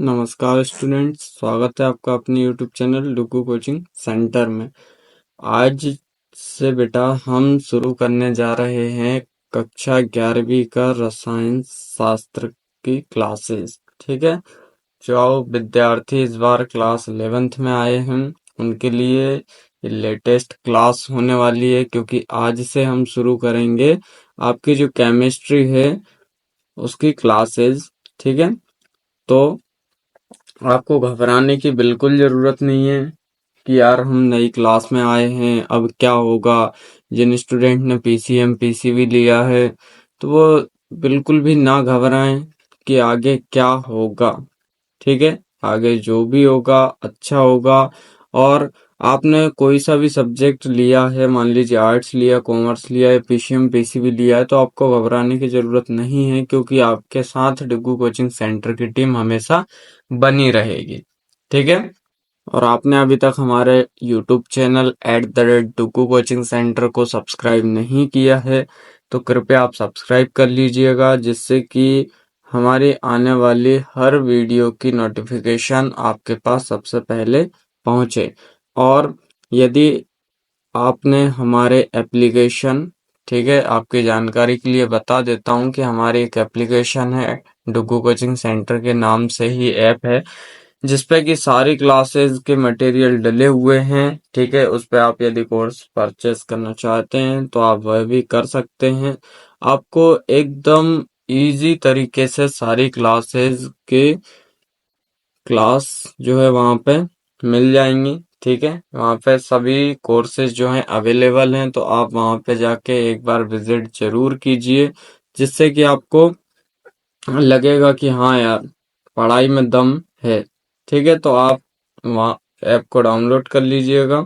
नमस्कार स्टूडेंट्स, स्वागत है आपका अपने यूट्यूब चैनल डुगू कोचिंग सेंटर में। आज से बेटा हम शुरू करने जा रहे हैं कक्षा 11वीं का रसायन शास्त्र की क्लासेस। ठीक है, जो विद्यार्थी इस बार क्लास 11th में आए हैं उनके लिए लेटेस्ट क्लास होने वाली है, क्योंकि आज से हम शुरू करेंगे आपकी जो केमिस्ट्री है उसकी क्लासेस। ठीक है, तो आपको घबराने की बिल्कुल जरूरत नहीं है कि यार हम नई क्लास में आए हैं अब क्या होगा। जिन स्टूडेंट ने पीसीएम पीसीबी लिया है तो वो बिल्कुल भी ना घबराएं कि आगे क्या होगा। ठीक है, आगे जो भी होगा अच्छा होगा। और आपने कोई सा भी सब्जेक्ट लिया है, मान लीजिए आर्ट्स लिया, कॉमर्स लिया है, पीसीएम पीसीबी लिया है, तो आपको घबराने की जरूरत नहीं है, क्योंकि आपके साथ डिग्गू कोचिंग सेंटर की टीम हमेशा बनी रहेगी। ठीक है, और आपने अभी तक हमारे यूट्यूब चैनल @डुगू कोचिंग सेंटर को सब्सक्राइब नहीं किया है तो कृपया आप सब्सक्राइब कर लीजिएगा, जिससे कि हमारी आने वाली हर वीडियो की नोटिफिकेशन आपके पास सबसे पहले पहुंचे। और यदि आपने हमारे एप्लीकेशन, ठीक है, आपकी जानकारी के लिए बता देता हूं कि हमारी एक एप्लीकेशन है, डुगू कोचिंग सेंटर के नाम से ही ऐप है, जिसपे कि सारी क्लासेस के मटेरियल डले हुए हैं। ठीक है, उस पे आप यदि कोर्स परचेस करना चाहते हैं तो आप वह भी कर सकते हैं। आपको एकदम इजी तरीके से सारी क्लासेस के क्लास जो है वहाँ पे मिल जाएंगी। ठीक है, वहाँ पे सभी कोर्सेज जो हैं अवेलेबल हैं, तो आप वहाँ पे जाके एक बार विजिट जरूर कीजिए, जिससे कि आपको लगेगा कि हाँ यार पढ़ाई में दम है। ठीक है, तो आप वहाँ ऐप को डाउनलोड कर लीजिएगा।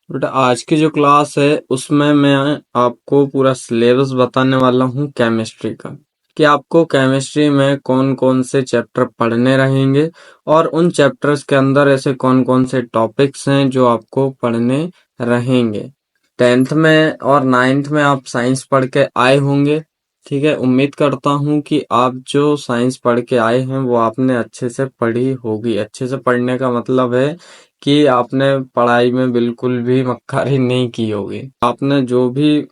बेटा आज की जो क्लास है उसमें मैं आपको पूरा सिलेबस बताने वाला हूँ केमिस्ट्री का, कि आपको केमिस्ट्री में कौन कौन से चैप्टर पढ़ने रहेंगे और उन चैप्टर्स के अंदर ऐसे कौन कौन से टॉपिक्स हैं जो आपको पढ़ने रहेंगे। 10th में और 9th में आप साइंस पढ़ के आए होंगे। ठीक है, उम्मीद करता हूँ कि आप जो साइंस पढ़ के आए हैं वो आपने अच्छे से पढ़ी होगी। अच्छे से पढ़ने का मतलब है कि आपने पढ़ाई में बिल्कुल भी मक्कारी नहीं की होगी। आपने जो भी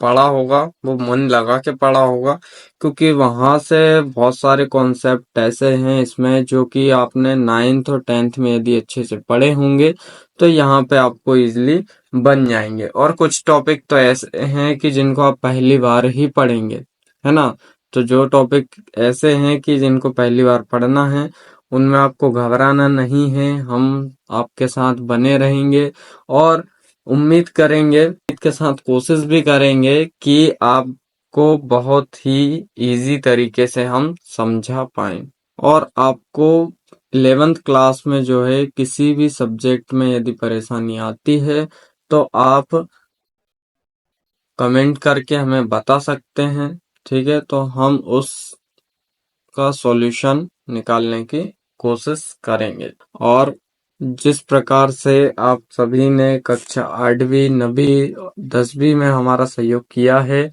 पढ़ा होगा वो मन लगा के पढ़ा होगा, क्योंकि वहां से बहुत सारे कॉन्सेप्ट ऐसे हैं इसमें जो कि आपने 9th और 10th में यदि अच्छे से पढ़े होंगे तो यहाँ पे आपको इजीली बन जाएंगे। और कुछ टॉपिक तो ऐसे हैं कि जिनको आप पहली बार ही पढ़ेंगे, है ना। तो जो टॉपिक ऐसे हैं कि जिनको पहली बार पढ़ना है उनमें आपको घबराना नहीं है, हम आपके साथ बने रहेंगे और उम्मीद करेंगे के साथ कोशिश भी करेंगे कि आपको बहुत ही इजी तरीके से हम समझा पाएं। और आपको 11th क्लास में जो है किसी भी सब्जेक्ट में यदि परेशानी आती है तो आप कमेंट करके हमें बता सकते हैं। ठीक है, तो हम उसका सॉल्यूशन निकालने की कोशिश करेंगे। और जिस प्रकार से आप सभी ने कक्षा 8वीं 9वीं 10वीं में हमारा सहयोग किया है,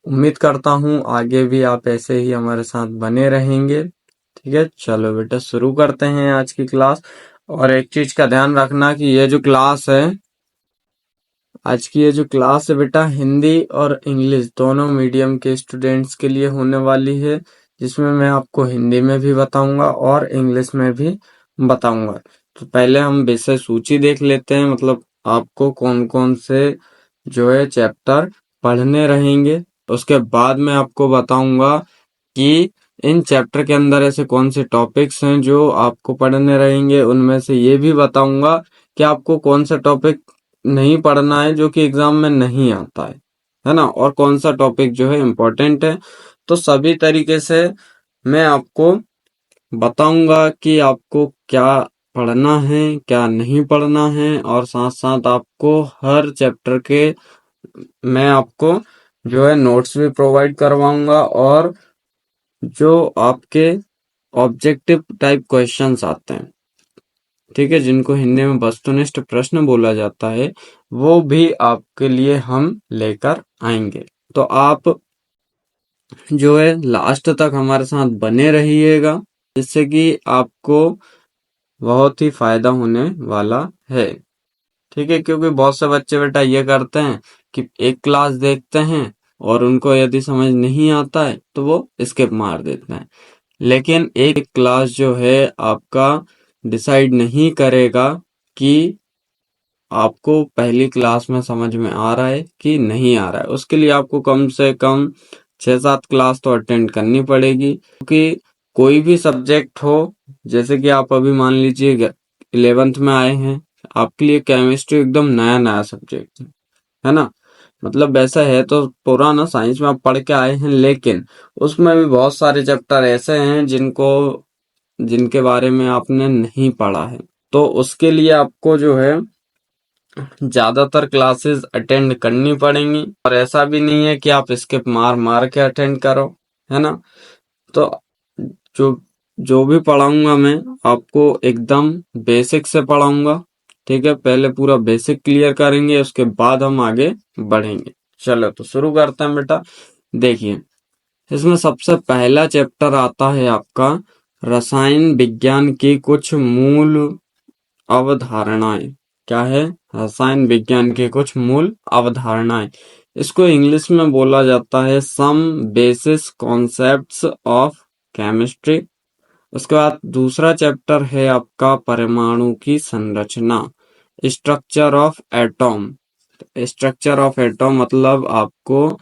उम्मीद करता हूँ आगे भी आप ऐसे ही हमारे साथ बने रहेंगे। ठीक है, चलो बेटा शुरू करते हैं आज की क्लास। और एक चीज का ध्यान रखना कि ये जो क्लास है, आज की ये जो क्लास है बेटा, हिंदी और इंग्लिश दोनों मीडियम के स्टूडेंट्स के लिए होने वाली है, जिसमें मैं आपको हिंदी में भी बताऊंगा और इंग्लिश में भी बताऊंगा। तो पहले हम विषय सूची देख लेते हैं, मतलब आपको कौन कौन से जो है चैप्टर पढ़ने रहेंगे। उसके बाद मैं आपको बताऊंगा कि इन चैप्टर के अंदर ऐसे कौन से टॉपिक्स हैं जो आपको पढ़ने रहेंगे। उनमें से ये भी बताऊंगा कि आपको कौन सा टॉपिक नहीं पढ़ना है जो कि एग्जाम में नहीं आता है ना, और कौन सा टॉपिक जो है इम्पोर्टेंट है। तो सभी तरीके से मैं आपको बताऊंगा कि आपको क्या पढ़ना है क्या नहीं पढ़ना है, और साथ साथ आपको हर चैप्टर के मैं आपको जो है नोट्स भी प्रोवाइड करवाऊंगा, और जो आपके ऑब्जेक्टिव टाइप क्वेश्चंस आते हैं, ठीक है, जिनको हिंदी में वस्तुनिष्ठ प्रश्न बोला जाता है, वो भी आपके लिए हम लेकर आएंगे। तो आप जो है लास्ट तक हमारे साथ बने रहिएगा, जिससे कि आपको बहुत ही फायदा होने वाला है। ठीक है, क्योंकि बहुत से बच्चे बेटा ये करते हैं कि एक क्लास देखते हैं और उनको यदि समझ नहीं आता है तो वो स्किप मार देते हैं। लेकिन एक क्लास जो है आपका डिसाइड नहीं करेगा कि आपको पहली क्लास में समझ में आ रहा है कि नहीं आ रहा है। उसके लिए आपको कम से कम 6-7 क्लास तो अटेंड करनी पड़ेगी, क्योंकि कोई भी सब्जेक्ट हो, जैसे कि आप अभी मान लीजिए 11th में आए हैं, आपके लिए केमिस्ट्री एकदम नया नया सब्जेक्ट है ना। मतलब वैसा है तो पुराना साइंस में आप पढ़ के आए हैं, लेकिन उसमें भी बहुत सारे चैप्टर ऐसे हैं जिनके बारे में आपने नहीं पढ़ा है। तो उसके लिए आपको जो है ज्यादातर क्लासेस अटेंड करनी पड़ेंगी, और ऐसा भी नहीं है कि आप स्किप मार मार के अटेंड करो, है ना। तो जो जो भी पढ़ाऊंगा मैं आपको एकदम बेसिक से पढ़ाऊंगा। ठीक है, पहले पूरा बेसिक क्लियर करेंगे, उसके बाद हम आगे बढ़ेंगे। चलो तो शुरू करते हैं बेटा। देखिए, इसमें सबसे पहला चैप्टर आता है आपका रसायन विज्ञान की कुछ मूल अवधारणाएं। क्या है? रसायन विज्ञान की कुछ मूल अवधारणाएं। इसको इंग्लिश में बोला जाता है सम बेसिस कॉन्सेप्ट्स ऑफ केमिस्ट्री। उसके बाद दूसरा चैप्टर है आपका परमाणु की संरचना, structure of atom. Structure of atom मतलब आपको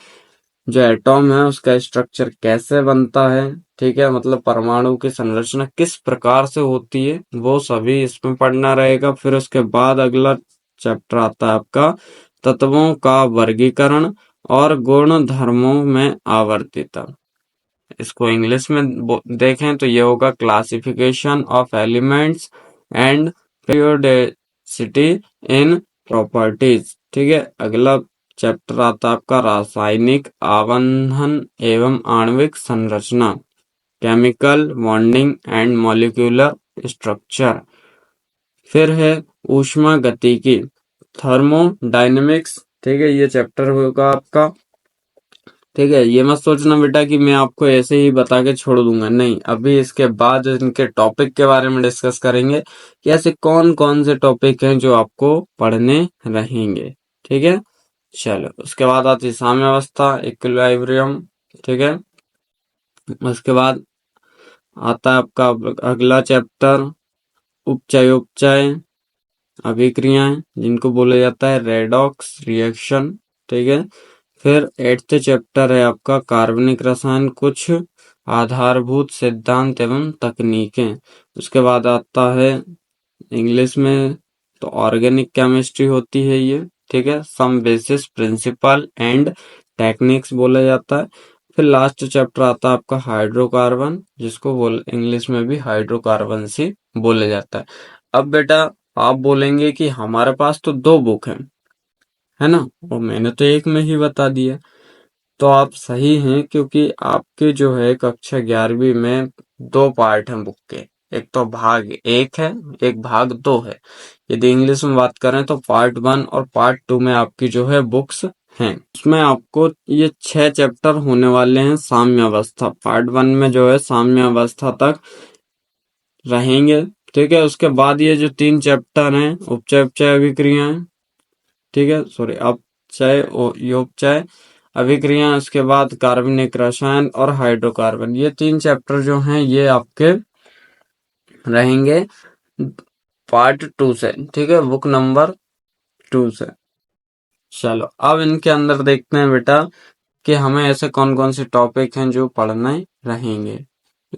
जो एटॉम है उसका स्ट्रक्चर कैसे बनता है, ठीक है, मतलब परमाणु की संरचना किस प्रकार से होती है, वो सभी इसमें पढ़ना रहेगा। फिर उसके बाद अगला चैप्टर आता है आपका तत्वों का वर्गीकरण और गुण धर्मों में आवर्तिता। इसको इंग्लिश में देखें तो ये होगा classification of elements and periodicity in properties. ठीक है, अगला चैप्टर आता है आपका रासायनिक आबंधन एवं आणविक संरचना, chemical bonding and molecular structure. फिर है ऊष्मा गतिकी, थर्मोडायनेमिक्स। ठीक है, ये चैप्टर होगा आपका। ठीक है, ये मत सोचना बेटा कि मैं आपको ऐसे ही बता के छोड़ दूंगा, नहीं, अभी इसके बाद इनके टॉपिक के बारे में डिस्कस करेंगे कि ऐसे कौन कौन से टॉपिक हैं जो आपको पढ़ने रहेंगे। ठीक है, चलो उसके बाद आती है साम्यावस्था, इक्विलिब्रियम। ठीक है, उसके बाद आता है आपका अगला चैप्टर उपचय उपचय अभिक्रियाएं, जिनको बोला जाता है रेडॉक्स रिएक्शन। ठीक है, फिर 8th चैप्टर है आपका कार्बनिक रसायन, कुछ आधारभूत सिद्धांत एवं तकनीकें। उसके बाद आता है इंग्लिश में तो ऑर्गेनिक केमिस्ट्री होती है ये। ठीक है, सम बेसिस प्रिंसिपल एंड टेक्निक्स बोला जाता है। फिर लास्ट चैप्टर आता है आपका हाइड्रोकार्बन, जिसको बोल इंग्लिश में भी हाइड्रोकार्बन ही बोला जाता है। अब बेटा आप बोलेंगे कि हमारे पास तो 2 बुक है ना, और मैंने तो एक में ही बता दिया। तो आप सही हैं, क्योंकि आपके जो है कक्षा 11वीं में 2 पार्ट हैं बुक के। एक तो भाग 1 है, एक भाग 2 है। यदि इंग्लिश में बात करें तो पार्ट 1 और पार्ट 2 में आपकी जो है बुक्स हैं। उसमें आपको ये 6 चैप्टर होने वाले हैं साम्य अवस्था। पार्ट 1 में जो है साम्य अवस्था तक रहेंगे। ठीक है, उसके बाद ये जो 3 चैप्टर हैं उपचय उपचय अभिक्रियाएं, ठीक है, सॉरी अपचय और योपचय अभिक्रिया, उसके बाद कार्बनिक रसायन और हाइड्रोकार्बन, ये 3 चैप्टर जो हैं ये आपके रहेंगे पार्ट 2 से। ठीक है, बुक नंबर 2 से। चलो अब इनके अंदर देखते हैं बेटा कि हमें ऐसे कौन कौन से टॉपिक हैं जो पढ़ने रहेंगे।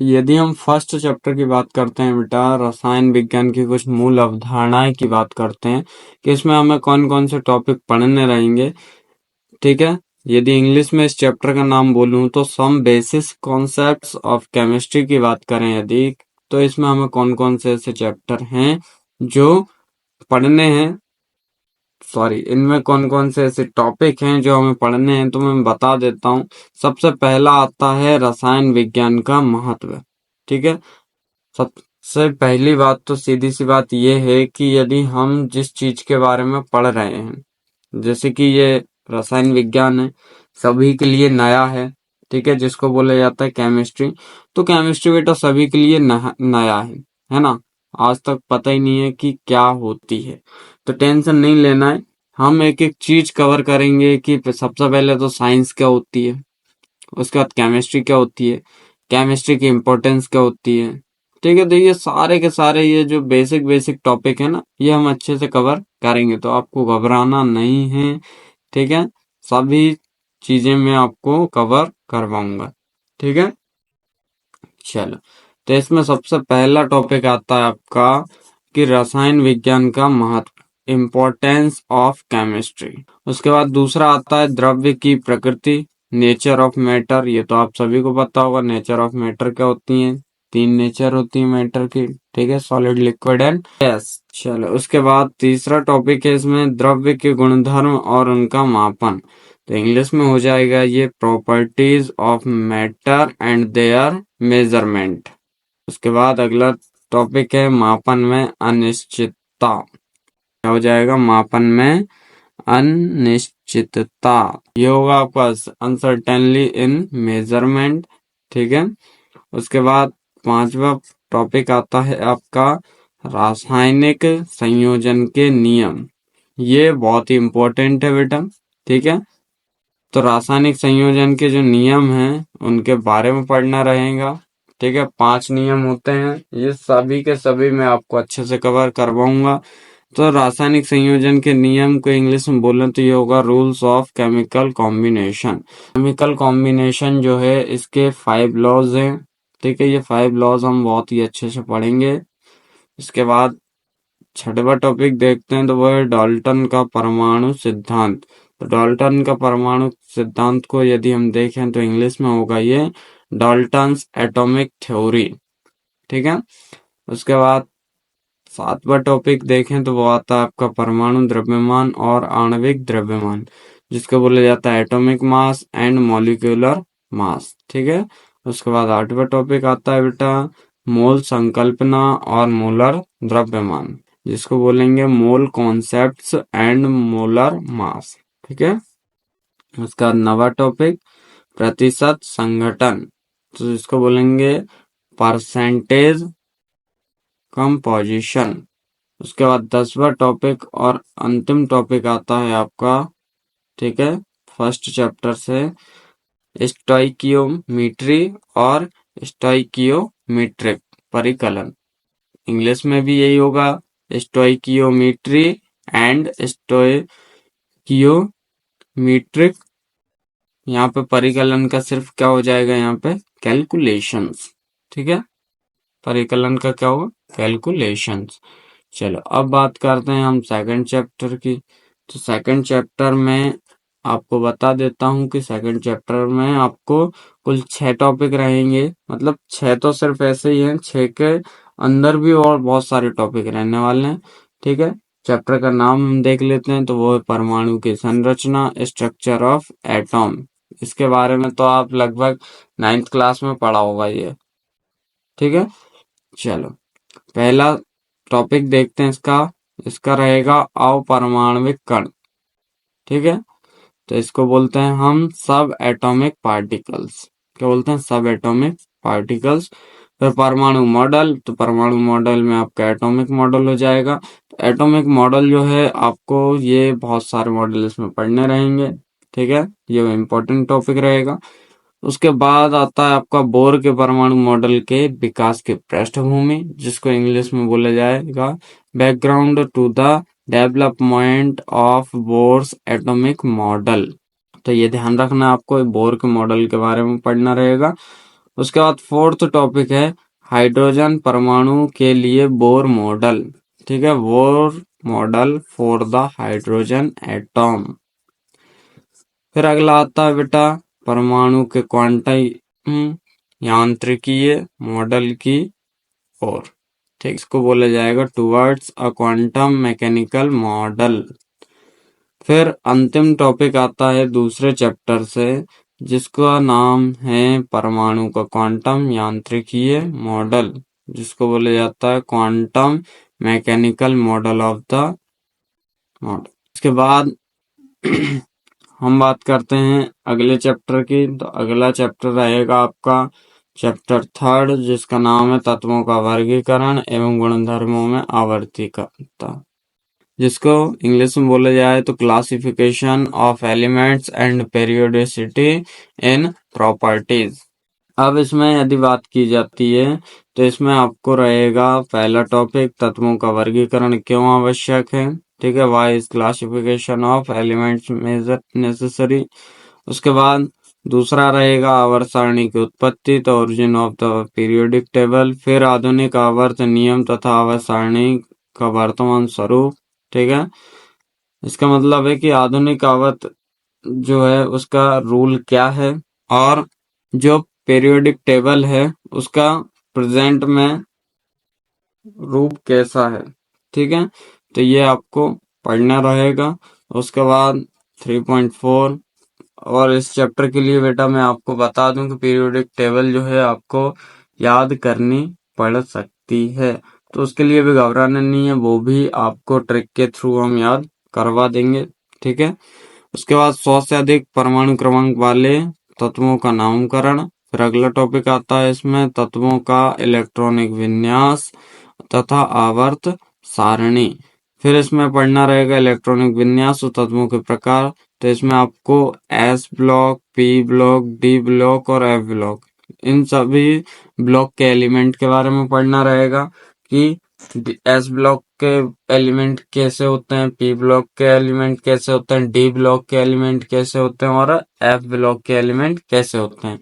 यदि हम फर्स्ट चैप्टर की बात करते हैं बेटा, रसायन विज्ञान की कुछ मूल अवधारणाएं की बात करते हैं कि इसमें हमें कौन कौन से टॉपिक पढ़ने रहेंगे। ठीक है, यदि इंग्लिश में इस चैप्टर का नाम बोलूं तो सम बेसिस कॉन्सेप्ट्स ऑफ केमिस्ट्री की बात करें यदि, तो इसमें हमें कौन कौन से ऐसे चैप्टर हैं जो पढ़ने हैं, सॉरी, इनमें कौन कौन से ऐसे टॉपिक हैं जो हमें पढ़ने हैं, तो मैं बता देता हूँ। सबसे पहला आता है रसायन विज्ञान का महत्व। ठीक है, सबसे पहली बात तो सीधी सी बात यह है कि यदि हम जिस चीज के बारे में पढ़ रहे हैं, जैसे कि ये रसायन विज्ञान है, सभी के लिए नया है, ठीक है, जिसको बोला जाता है केमिस्ट्री। तो केमिस्ट्री बेटा सभी के लिए नया है ना। आज तक पता ही नहीं है कि क्या होती है, तो टेंशन नहीं लेना है। हम एक एक चीज कवर करेंगे कि सबसे पहले तो साइंस क्या होती है, उसके बाद केमिस्ट्री क्या होती है, केमिस्ट्री की इम्पोर्टेंस क्या होती है। ठीक है, तो ये सारे के सारे ये जो बेसिक बेसिक टॉपिक है ना, ये हम अच्छे से कवर करेंगे, तो आपको घबराना नहीं है। ठीक है, सभी चीजें मैं आपको कवर करवाऊंगा। ठीक है, चलो। तो इसमें सबसे पहला टॉपिक आता है आपका कि रसायन विज्ञान का महत्व, इम्पोर्टेंस ऑफ केमिस्ट्री। उसके बाद दूसरा आता है द्रव्य की प्रकृति, नेचर ऑफ मैटर। ये तो आप सभी को पता होगा, नेचर ऑफ मैटर क्या होती है। तीन नेचर होती है मैटर की। ठीक है, सॉलिड, लिक्विड एंड गैस। चलो, उसके बाद तीसरा टॉपिक है इसमें द्रव्य के गुणधर्म और उनका मापन। तो इंग्लिश में हो जाएगा ये properties of matter and there measurement. उसके बाद अगला टॉपिक है मापन में अनिश्चितता। क्या हो जाएगा मापन में अनिश्चितता। ये होगा आपका अनसर्टेनली इन मेजरमेंट। ठीक है, उसके बाद पांचवा टॉपिक आता है आपका रासायनिक संयोजन के नियम। ये बहुत ही इम्पोर्टेंट है बेटा। ठीक है, तो रासायनिक संयोजन के जो नियम हैं उनके बारे में पढ़ना रहेगा। ठीक है, 5 नियम होते हैं, ये सभी के सभी मैं आपको अच्छे से कवर करवाऊंगा। तो रासायनिक संयोजन के नियम को इंग्लिश में बोलें तो ये होगा rules of chemical combination. Chemical combination जो है इसके 5 लॉज हैं। ठीक है, ये 5 लॉज हम बहुत ही अच्छे से पढ़ेंगे। इसके बाद छठवा टॉपिक देखते हैं, तो वो है डाल्टन का परमाणु सिद्धांत। तो डाल्टन का परमाणु सिद्धांत को यदि हम देखें तो इंग्लिश में होगा ये डाल्टन्स एटॉमिक थ्योरी। ठीक है, उसके बाद सातवां टॉपिक देखें तो वो आता है आपका परमाणु द्रव्यमान और आणविक द्रव्यमान, जिसको बोला जाता है atomic mass and molecular mass. ठीक है, उसके बाद आठवां टॉपिक आता है बेटा मोल संकल्पना और मोलर द्रव्यमान, जिसको बोलेंगे मोल कॉन्सेप्ट्स एंड मोलर मास। ठीक है, उसका नवा टॉपिक प्रतिशत संघटन, तो जिसको बोलेंगे परसेंटेज कंपोजिशन। उसके बाद 10वां टॉपिक और अंतिम टॉपिक आता है आपका, ठीक है, फर्स्ट चैप्टर से स्टोइकियोमेट्री और स्टोइकियोमेट्रिक परिकलन। इंग्लिश में भी यही होगा स्टोइकियोमेट्री एंड स्टोइकियोमेट्रिक। यहाँ पे परिकलन का सिर्फ क्या हो जाएगा, यहाँ पे कैलकुलेशंस। ठीक है, परिकलन का क्या होगा, कैलकुलेशंस। चलो, अब बात करते हैं हम सेकंड चैप्टर की। तो सेकंड चैप्टर में आपको बता देता हूँ कि सेकंड चैप्टर में आपको कुल 6 टॉपिक रहेंगे। मतलब 6 तो सिर्फ ऐसे ही हैं, 6 के अंदर भी और बहुत सारे टॉपिक रहने वाले हैं। ठीक है, चैप्टर का नाम हम देख लेते हैं, तो वो है परमाणु की संरचना, स्ट्रक्चर ऑफ एटॉम। इसके बारे में तो आप लगभग 9th क्लास में पढ़ा होगा ये। ठीक है, चलो, पहला टॉपिक देखते हैं इसका। इसका रहेगा अपरमाणविक कण। ठीक है, तो इसको बोलते हैं हम सब एटॉमिक पार्टिकल्स। क्या बोलते हैं, सब एटॉमिक पार्टिकल्स। फिर परमाणु मॉडल, तो परमाणु मॉडल में आपका एटॉमिक मॉडल हो जाएगा। तो एटॉमिक मॉडल जो है आपको ये बहुत सारे मॉडल इसमें पढ़ने रहेंगे। ठीक है, ये इम्पोर्टेंट टॉपिक रहेगा। उसके बाद आता है आपका बोर के परमाणु मॉडल के विकास की पृष्ठभूमि, जिसको इंग्लिश में बोला जाएगा background to the development of Bohr's atomic model. तो ये ध्यान रखना आपको, बोर के मॉडल के बारे में पढ़ना रहेगा। उसके बाद फोर्थ टॉपिक है हाइड्रोजन परमाणु के लिए बोर मॉडल। ठीक है, Bohr model for the hydrogen atom. फिर अगला आता है बेटा परमाणु के क्वांटम यांत्रिकीय मॉडल की ओर। ठीक, इसको बोला जाएगा towards a quantum mechanical model. फिर अंतिम टॉपिक आता है दूसरे चैप्टर से, जिसका नाम है परमाणु का क्वांटम यांत्रिकीय मॉडल, जिसको बोला जाता है quantum mechanical model of the model. इसके बाद हम बात करते हैं अगले चैप्टर की, तो अगला चैप्टर रहेगा आपका चैप्टर 3 जिसका नाम है तत्वों का वर्गीकरण एवं गुणधर्मों में आवर्तीकता, जिसको इंग्लिश में बोला जाए तो classification of elements and periodicity in properties. अब इसमें यदि बात की जाती है तो इसमें आपको रहेगा पहला टॉपिक तत्वों का वर्गीकरण क्यों आवश्यक है, ठीक है, why is classification of elements major necessary. उसके बाद दूसरा रहेगा आवर्त सारणी की उत्पत्ति, तो origin of the periodic table. फिर आधुनिक आवर्त नियम तथा आवर्त सारणी का वर्तमान स्वरूप, ठीक है। इसका मतलब है कि आधुनिक आवर्त जो है उसका रूल क्या है और जो पीरियोडिक टेबल है उसका प्रेजेंट में रूप कैसा है, ठीक है। तो ये आपको पढ़ना रहेगा। उसके बाद 3.4, और इस चैप्टर के लिए बेटा मैं आपको बता दूं कि पीरियोडिक टेबल जो है आपको याद करनी पड़ सकती है, तो उसके लिए भी घबराना नहीं है, वो भी आपको ट्रिक के थ्रू हम याद करवा देंगे, ठीक है। उसके बाद 100 से अधिक परमाणु क्रमांक वाले तत्वों का नामकरण। फिर अगला टॉपिक आता है इसमें तत्वों का इलेक्ट्रॉनिक विन्यास तथा आवर्त सारणी। फिर इसमें पढ़ना रहेगा इलेक्ट्रॉनिक विन्यास और तत्वों के प्रकार। तो इसमें आपको S block, P block, D block और एफ ब्लॉक, इन सभी ब्लॉक के एलिमेंट के बारे में पढ़ना रहेगा कि एस ब्लॉक के एलिमेंट कैसे होते हैं, पी ब्लॉक के एलिमेंट कैसे होते हैं, डी ब्लॉक के एलिमेंट कैसे होते हैं और एफ ब्लॉक के एलिमेंट कैसे होते हैं।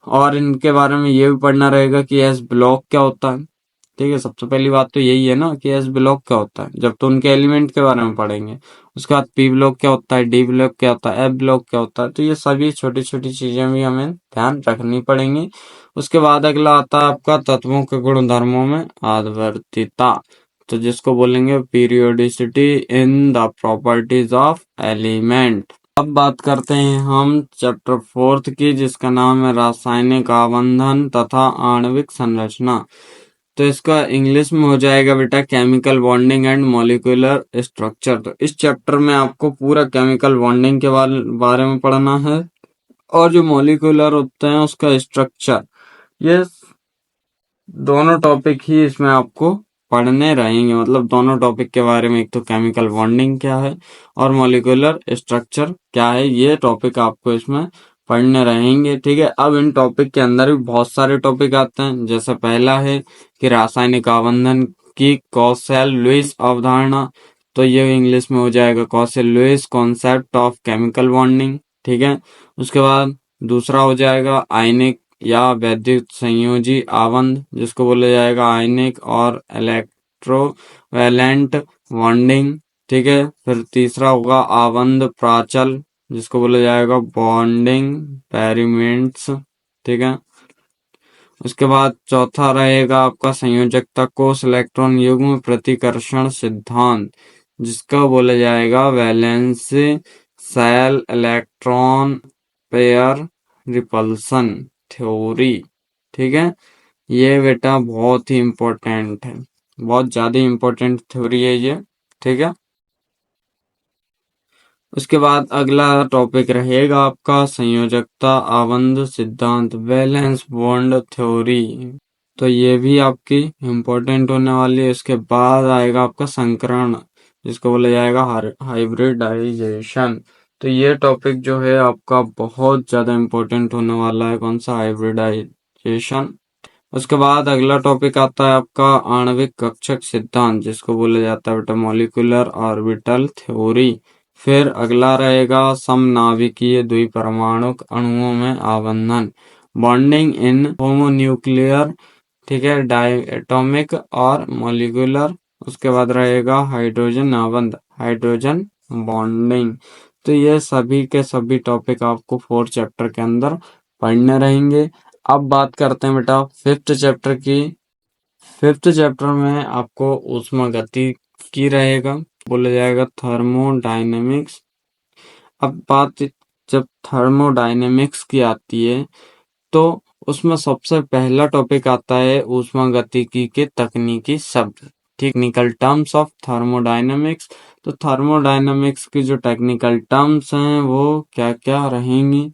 और इनके बारे में ये भी पढ़ना रहेगा कि एस ब्लॉक क्या होता है, ठीक है। सबसे पहली बात तो यही है ना कि एस ब्लॉक क्या होता है, जब तो उनके एलिमेंट के बारे में पढ़ेंगे। उसके बाद पी ब्लॉक क्या होता है, डी ब्लॉक क्या होता है, एफ ब्लॉक क्या होता है, तो ये सभी छोटी छोटी चीजें भी हमें ध्यान रखनी पड़ेंगी। उसके बाद अगला आता है आपका तत्वों के गुणधर्मों में आवर्तीता, तो जिसको बोलेंगे periodicity in the properties of element. अब बात करते हैं हम चैप्टर 4 की जिसका नाम है रासायनिक आबंधन तथा आणविक संरचना। तो इसका इंग्लिश में हो जाएगा बेटा chemical bonding and molecular structure. तो इस चैप्टर में आपको पूरा केमिकल बॉन्डिंग के बारे में पढ़ना है और जो मॉलिक्यूलर होते हैं उसका स्ट्रक्चर, ये दोनों टॉपिक ही इसमें आपको पढ़ने रहेंगे। मतलब दोनों टॉपिक के बारे में, एक तो केमिकल बॉन्डिंग क्या है और मॉलिक्यूलर स्ट्रक्चर क्या है, ये टॉपिक आपको इसमें पढ़ने रहेंगे, ठीक है। अब इन टॉपिक के अंदर भी बहुत सारे टॉपिक आते हैं, जैसे पहला है कि रासायनिक आबंधन की कॉसेल लुईस अवधारणा, तो ये इंग्लिश में हो जाएगा Kossel Lewis concept of chemical bonding, ठीक है। उसके बाद दूसरा हो जाएगा आयनिक या वैद्युत संयोजी आबंध, जिसको बोला जाएगा आयनिक और इलेक्ट्रोवैलेंट बॉन्डिंग, ठीक है। फिर तीसरा होगा आबंध प्राचल, जिसको बोला जाएगा बॉन्डिंग पेरिमेंट्स, ठीक है। उसके बाद चौथा रहेगा आपका संयोजकता कोष इलेक्ट्रॉन युग्म प्रतिकर्षण सिद्धांत, जिसका बोला जाएगा valence shell electron pair repulsion theory, ठीक है। ये बेटा बहुत ही इम्पोर्टेंट है, बहुत ज्यादा इम्पोर्टेंट थ्योरी है ये, ठीक है। उसके बाद अगला टॉपिक रहेगा आपका संयोजकता आबंध सिद्धांत वैलेंस बॉन्ड थ्योरी, तो ये भी आपकी इम्पोर्टेंट होने वाली है। इसके बाद आएगा आपका संकरण, जिसको बोला जाएगा हाइब्रिडाइजेशन, तो ये टॉपिक जो है आपका बहुत ज्यादा इम्पोर्टेंट होने वाला है, कौन सा, हाइब्रिडाइजेशन। उसके बाद अगला टॉपिक आता है आपका आणविक कक्षक सिद्धांत, जिसको बोला जाता है बेटा मॉलिक्यूलर ऑर्बिटल थ्योरी। फिर अगला रहेगा समनाभिकीय द्विपरमाणुक अणुओं में आबंधन, बॉन्डिंग इन होमोन्यूक्लियर, ठीक है, डायटोमिक और मॉलिक्यूलर। उसके बाद रहेगा हाइड्रोजन आबंध, हाइड्रोजन बॉन्डिंग। तो ये सभी के सभी टॉपिक आपको 4 चैप्टर के अंदर पढ़ने रहेंगे। अब बात करते हैं बेटा 5th चैप्टर की। 5th चैप्टर में आपको ऊष्मागति की रहेगा, बोला जाएगा थर्मोडायनेमिक्स। अब बात जब थर्मोडायनेमिक्स की आती है तो उसमें सबसे पहला टॉपिक आता है ऊष्मागतिकी के तकनीकी शब्द, टेक्निकल टर्म्स ऑफ थर्मोडायनेमिक्स। तो थर्मोडायनेमिक्स की जो टेक्निकल टर्म्स हैं वो क्या क्या रहेंगी,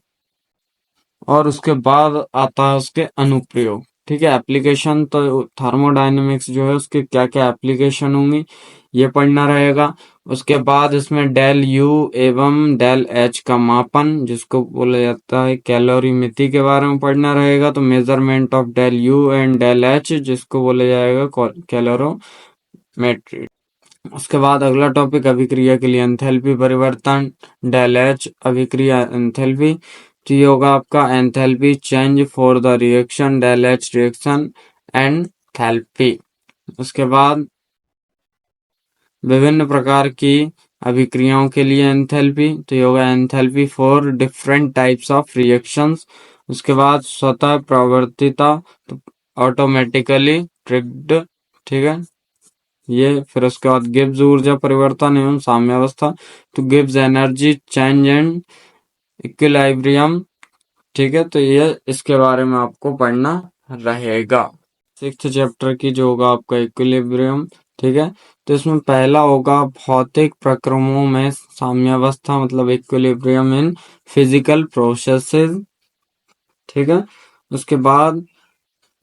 और उसके बाद आता है उसके अनुप्रयोग। ठीक है, एप्लीकेशन तो थर्मोडायनेमिक्स जो है उसके क्या क्या एप्लीकेशन होंगी ये पढ़ना रहेगा। उसके बाद इसमें डेल यू एवं डेल एच का मापन जिसको बोला जाता है कैलोरीमिति के बारे में पढ़ना रहेगा। तो measurement of del U and del H जिसको बोला जाएगा कैलोरोमेट्री। उसके बाद अगला टॉपिक अभिक्रिया के लिए एंथैल्पी परिवर्तन, डेल एच अभिक्रिया एंथैल्पी। तो ये होगा आपका enthalpy change for the reaction, del H reaction enthalpy. उसके बाद विभिन्न प्रकार की अभिक्रियाओं के लिए एंथैल्पी, तो ये होगा enthalpy for different types of reactions. उसके बाद स्वतः प्रवर्तिता, तो ऑटोमेटिकली ट्रिग्ड। ठीक है, ये फिर उसके बाद गिब्स ऊर्जा परिवर्तन एवं साम्यावस्था, तो Gibbs energy change and equilibrium. ठीक है, तो ये इसके बारे में आपको पढ़ना रहेगा। सिक्स्थ चैप्टर की जो होगा आपका इक्विलिब्रियम। ठीक है, तो इसमें पहला होगा भौतिक प्रक्रमों में साम्यावस्था, मतलब इक्विलिब्रियम इन फिजिकल प्रोसेसेस। ठीक है, उसके बाद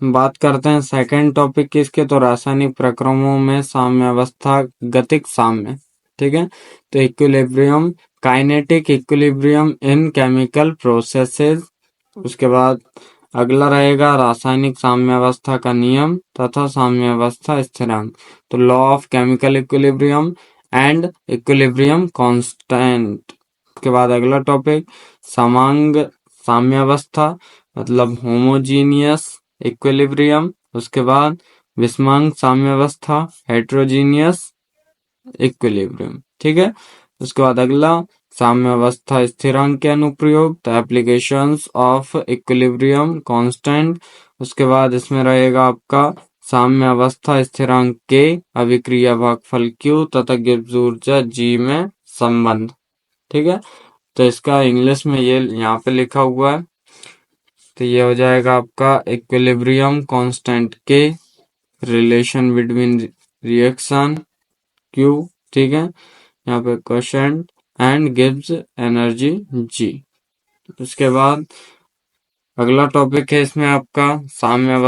बात करते हैं सेकंड टॉपिक की इसके, तो रासायनिक प्रक्रमों में साम्यावस्था, गतिक साम्य। ठीक है, तो इक्विलिब्रियम, काइनेटिक इक्विलिब्रियम इन केमिकल प्रोसेसेस। उसके बाद अगला रहेगा रासायनिक साम्यावस्था का नियम तथा साम्यावस्था स्थिरांक, तो law of chemical equilibrium and equilibrium constant. उसके बाद अगला टॉपिक समांग साम्यावस्था, मतलब होमोजीनियस इक्विलिब्रियम। उसके बाद विषमांग साम्यावस्था, हेट्रोजीनियस इक्विलिब्रियम। ठीक है, उसके बाद अगला साम्यावस्था स्थिरांक के अनुप्रयोग, the applications of equilibrium constant. उसके बाद इसमें रहेगा आपका साम्यावस्था स्थिरांक के अभिक्रिया भागफल Q तथा गिब्स ऊर्जा G में संबंध। ठीक है, तो इसका इंग्लिश में ये यहाँ पे लिखा हुआ है, तो ये हो जाएगा आपका इक्विलिब्रियम कांस्टेंट के रिलेशन बिटवीन रिएक्शन Q। ठीक है, यहाँ पे question and Gibbs energy G। उसके बाद अगला टॉपिक है इसमें आपका साम्य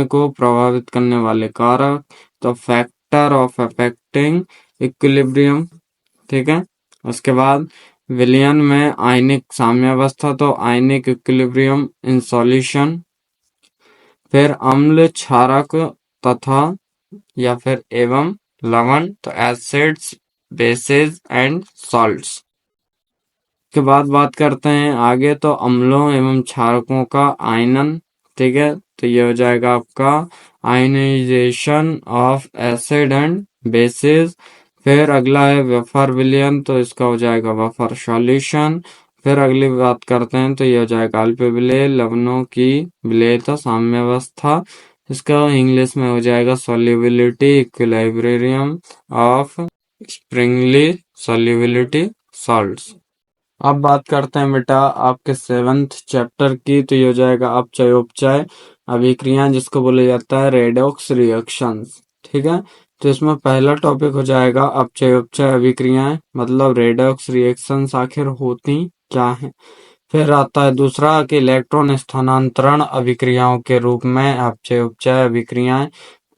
को प्रभावित करने वाले कारक, तो फैक्टर ऑफ अफेक्टिंग इक्विलिब्रियम। ठीक है, उसके बाद विलयन में आयनिक साम्यावस्था, तो आयनिक इक्विलिब्रियम इन सॉल्यूशन। फिर अम्ल क्षारक तथा या फिर एवं लवण, तो एसिड्स बेसेस एंड सॉल्ट्स। के बाद बात करते हैं आगे, तो अम्लों एवं क्षारकों का आयनन। ठीक है, तो ये हो जाएगा आपका ionization of acid and bases. फिर अगला है वेफर विलयन, तो इसका हो जाएगा वेफर सॉल्यूशन। फिर अगली बात करते हैं, तो ये हो जाएगा अल्प विलेय लवणों की विलेयता साम्यावस्था, इसका इंग्लिश में हो जाएगा solubility equilibrium of Sprüngli solubility salts. अब बात करते हैं बेटा आपके सेवंथ चैप्टर की, तो ये हो जाएगा अपचयोपचय अभिक्रियाएं जिसको बोला जाता है रेडॉक्स रिएक्शंस। ठीक है, तो इसमें पहला टॉपिक हो जाएगा अपचयोपचय अभिक्रियाएं, मतलब रेडॉक्स रिएक्शंस आखिर होती क्या हैं। फिर आता है दूसरा कि इलेक्ट्रॉन स्थानांतरण अभिक्रियाओं के रूप में अपचयोपचय अभिक्रियाएं,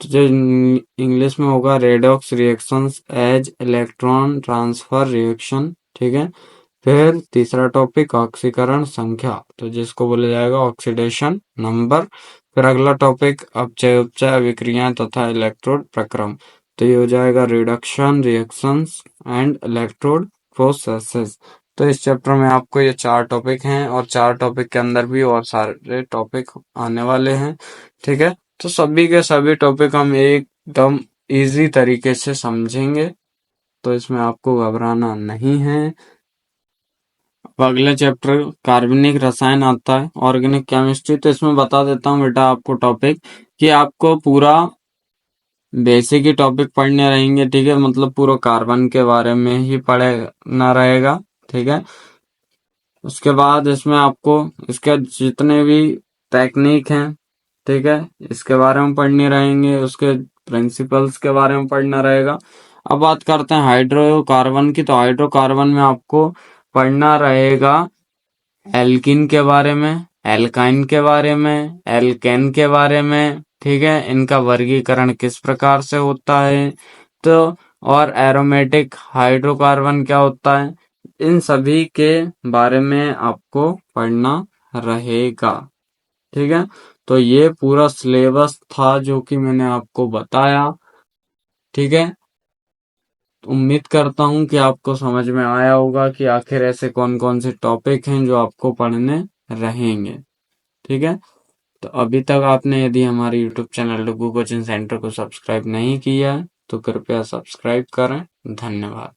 तो जो इंग्लिश में होगा redox reactions as electron transfer reaction. ठीक है, फिर तीसरा टॉपिक ऑक्सीकरण संख्या, तो जिसको बोला जाएगा ऑक्सीडेशन नंबर। फिर अगला टॉपिक अपचय उपचय अभिक्रियाएं तथा इलेक्ट्रोड प्रक्रम, तो ये हो जाएगा reduction reactions and electrode processes. तो इस चैप्टर में आपको ये चार टॉपिक हैं और चार टॉपिक के अंदर भी और सारे टॉपिक आने वाले हैं। ठीक है, तो सभी के सभी टॉपिक हम एकदम इजी तरीके से समझेंगे, तो इसमें आपको घबराना नहीं है। अगला चैप्टर कार्बनिक रसायन आता है, ऑर्गेनिक केमिस्ट्री। तो इसमें बता देता हूँ बेटा आपको टॉपिक कि आपको पूरा बेसिक ही टॉपिक पढ़ने रहेंगे। ठीक है, मतलब पूरा कार्बन के बारे में ही पढ़ना रहेगा। ठीक है, उसके बाद इसमें आपको इसके जितने भी टेक्निक हैं, ठीक है, इसके बारे में पढ़ने रहेंगे। उसके प्रिंसिपल्स के बारे में पढ़ना रहेगा। अब बात करते हैं हाइड्रोकार्बन की, तो हाइड्रोकार्बन में आपको पढ़ना रहेगा एल्किन के बारे में, एल्काइन के बारे में, एल्केन के बारे में, ठीक है, इनका वर्गीकरण किस प्रकार से होता है, तो और एरोमेटिक हाइड्रोकार्बन क्या होता है, इन सभी के बारे में आपको पढ़ना रहेगा। ठीक है, तो ये पूरा सिलेबस था जो कि मैंने आपको बताया। ठीक है, उम्मीद करता हूँ कि आपको समझ में आया होगा कि आखिर ऐसे कौन कौन से टॉपिक हैं जो आपको पढ़ने रहेंगे। ठीक है, तो अभी तक आपने यदि हमारे यूट्यूब चैनल डुगू कोचिंग सेंटर को सब्सक्राइब नहीं किया है तो कृपया सब्सक्राइब करें। धन्यवाद।